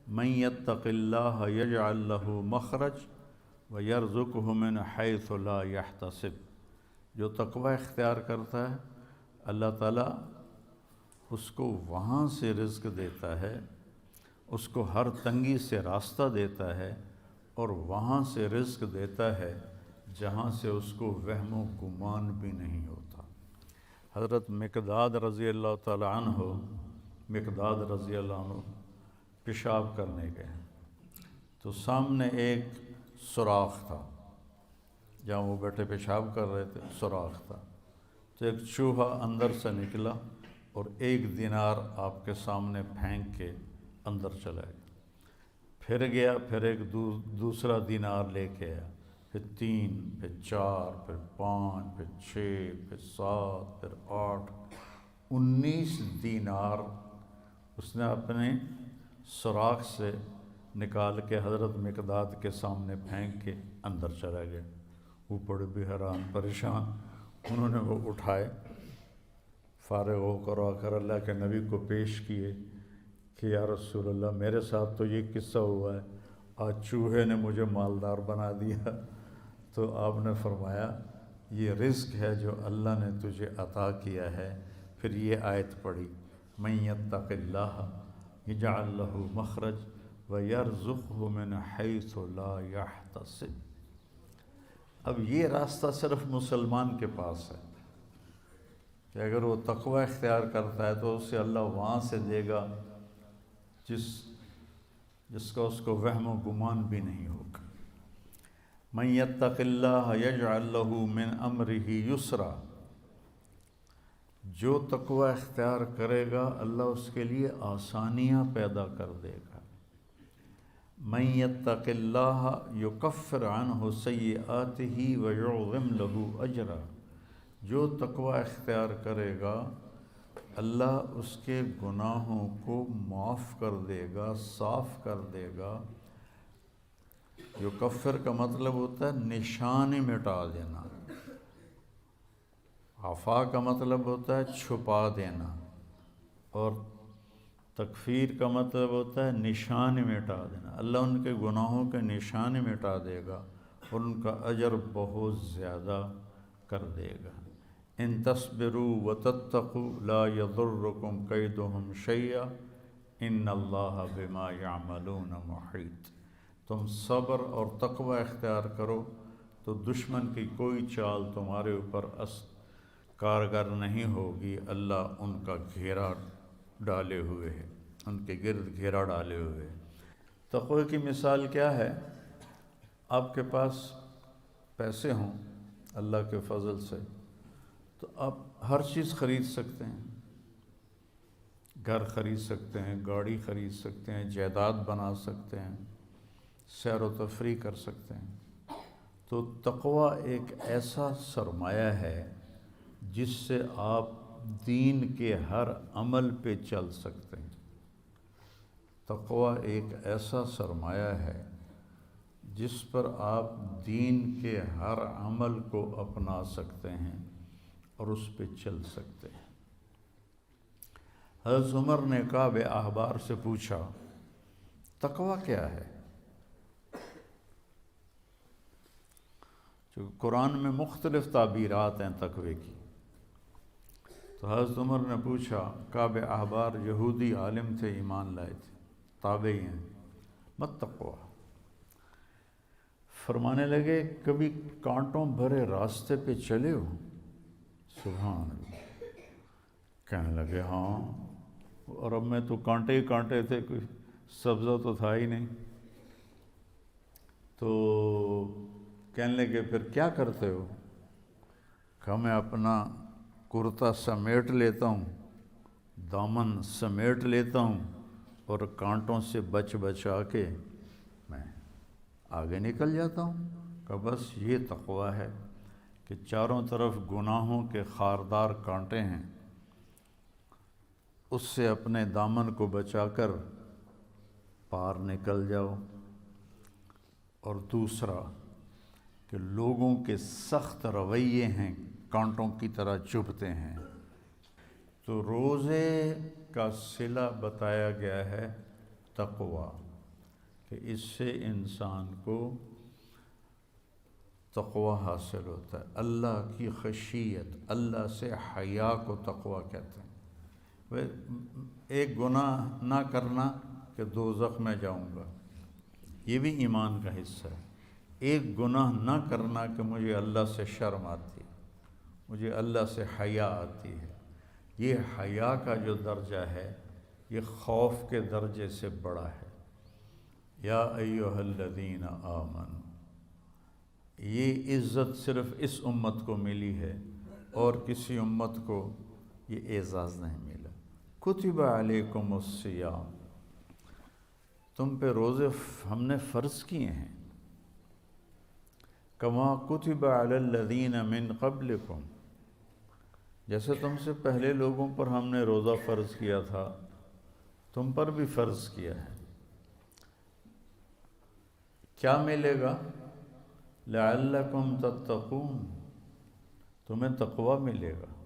من یتق اللہ یجعل لہ مخرج ویرزقہ من حیث لا یحتسب، جو تقوی اختیار کرتا ہے اللہ تعالیٰ اس کو وہاں سے رزق دیتا ہے، اس کو ہر تنگی سے راستہ دیتا ہے، اور وہاں سے رزق دیتا ہے جہاں سے اس کو وہم و گمان بھی نہیں ہوتا۔ حضرت مقداد رضی اللہ تعالی عنہ پیشاب کرنے گئے تو سامنے ایک سوراخ تھا، جہاں وہ بیٹھے پیشاب کر رہے تھے سوراخ تھا، تو ایک چوہا اندر سے نکلا اور 1 دینار آپ کے سامنے پھینک کے اندر چلا گیا، پھر گیا، پھر ایک دوسرا دینار لے کے آیا، پھر 3، پھر 4، پھر 5، پھر 6، پھر 7، پھر 8، 19 دینار اس نے اپنے سوراخ سے نکال کے حضرت مقداد کے سامنے پھینک کے اندر چلا گیا۔ وہ بڑے بھی حیران پریشان، انہوں نے وہ اٹھائے، فارغ ہو کر آ کر اللہ کے نبی کو پیش کیے کہ یا رسول اللہ میرے ساتھ تو یہ قصہ ہوا ہے، آج چوہے نے مجھے مالدار بنا دیا۔ تو آپ نے فرمایا یہ رزق ہے جو اللہ نے تجھے عطا کیا ہے۔ پھر یہ آیت پڑھی من یتق اللہ یجعل لہ مخرج ویرزقہ من حیث لا یحتسب۔ اب یہ راستہ صرف مسلمان کے پاس ہے کہ اگر وہ تقوی اختیار کرتا ہے تو اسے اللہ وہاں سے دے گا جس کا اس کو وہم و گمان بھی نہیں ہوگا۔ من یتق اللہ یجعل لہ من امرہ یسرا، جو تقوی اختیار کرے گا اللہ اس کے لیے آسانیاں پیدا کر دے گا۔ من یتق اللہ یکفر عنہ سیئاتہ ویعظم لہ اجرا، جو تقوی اختیار کرے گا اللہ اس کے گناہوں کو معاف کر دے گا، صاف کر دے گا۔ یکفر کا مطلب ہوتا ہے نشان مٹا دینا، عفا کا مطلب ہوتا ہے چھپا دینا، اور تکفیر کا مطلب ہوتا ہے نشان مٹا دینا۔ اللہ ان کے گناہوں کے نشان مٹا دے گا اور ان کا اجر بہت زیادہ کر دے گا۔ ان تصبروا وتتقوا لا یضرکم کیدہم شیئا ان اللہ بما یعملون محیط۔ تم صبر اور تقوی اختیار کرو تو دشمن کی کوئی چال تمہارے اوپر کارگر نہیں ہوگی، اللہ ان کا گھیرا ڈالے ہوئے ہے، ان کے گرد گھیرا ڈالے ہوئے ہے۔ تقوی کی مثال کیا ہے؟ آپ کے پاس پیسے ہوں اللہ کے فضل سے تو آپ ہر چیز خرید سکتے ہیں، گھر خرید سکتے ہیں، گاڑی خرید سکتے ہیں، جائیداد بنا سکتے ہیں، سیر و تفریح کر سکتے ہیں۔ تو تقوی ایک ایسا سرمایہ ہے جس سے آپ دین کے ہر عمل پہ چل سکتے ہیں۔ تقوی ایک ایسا سرمایہ ہے جس پر آپ دین کے ہر عمل کو اپنا سکتے ہیں اور اس پہ چل سکتے ہیں۔ حضرت عمر نے کعب احبار سے پوچھا تقوی کیا ہے؟ چونکہ قرآن میں مختلف تعبیرات ہیں تقوی کی، تو حضرت عمر نے پوچھا، کعب احبار یہودی عالم تھے، ایمان لائے تھے، تابعی ہیں، مت تقوی، فرمانے لگے کبھی کانٹوں بھرے راستے پہ چلے ہو؟ سبحان اللہ، کہنے لگے ہاں، اور اب میں تو کانٹے ہی کانٹے تھے، کوئی سبزہ تو تھا ہی نہیں۔ تو کہنے لگے پھر کیا کرتے ہو؟ کہ میں اپنا کرتا سمیٹ لیتا ہوں، دامن سمیٹ لیتا ہوں اور کانٹوں سے بچا کے میں آگے نکل جاتا ہوں۔ کہ بس یہ تقوی ہے کہ چاروں طرف گناہوں کے خاردار کانٹے ہیں، اس سے اپنے دامن کو بچا کر پار نکل جاؤ۔ اور دوسرا کہ لوگوں کے سخت رویے ہیں، کانٹوں کی طرح چبھتے ہیں، تو روزے کا صلہ بتایا گیا ہے تقوی، کہ اس سے انسان کو تقوی حاصل ہوتا ہے، اللہ کی خشیت، اللہ سے حیا کو تقوی کہتے ہیں۔ ایک گناہ نہ کرنا کہ دوزخ میں جاؤں گا، یہ بھی ایمان کا حصہ ہے۔ ایک گناہ نہ کرنا کہ مجھے اللہ سے شرم آتی ہے، مجھے اللہ سے حیا آتی ہے، یہ حیا کا جو درجہ ہے یہ خوف کے درجے سے بڑا ہے۔ یا ایھا الذین آمنوا، یہ عزت صرف اس امت کو ملی ہے اور کسی امت کو یہ اعزاز نہیں ملا۔ کتب علیکم الصیام، تم پہ روزے ہم نے فرض کیے ہیں، کما کتب علی الذین من قبلکم، جیسے تم سے پہلے لوگوں پر ہم نے روزہ فرض کیا تھا تم پر بھی فرض کیا ہے۔ کیا ملے گا؟ لعلکم تتقون، تمہیں تقوی ملے گا۔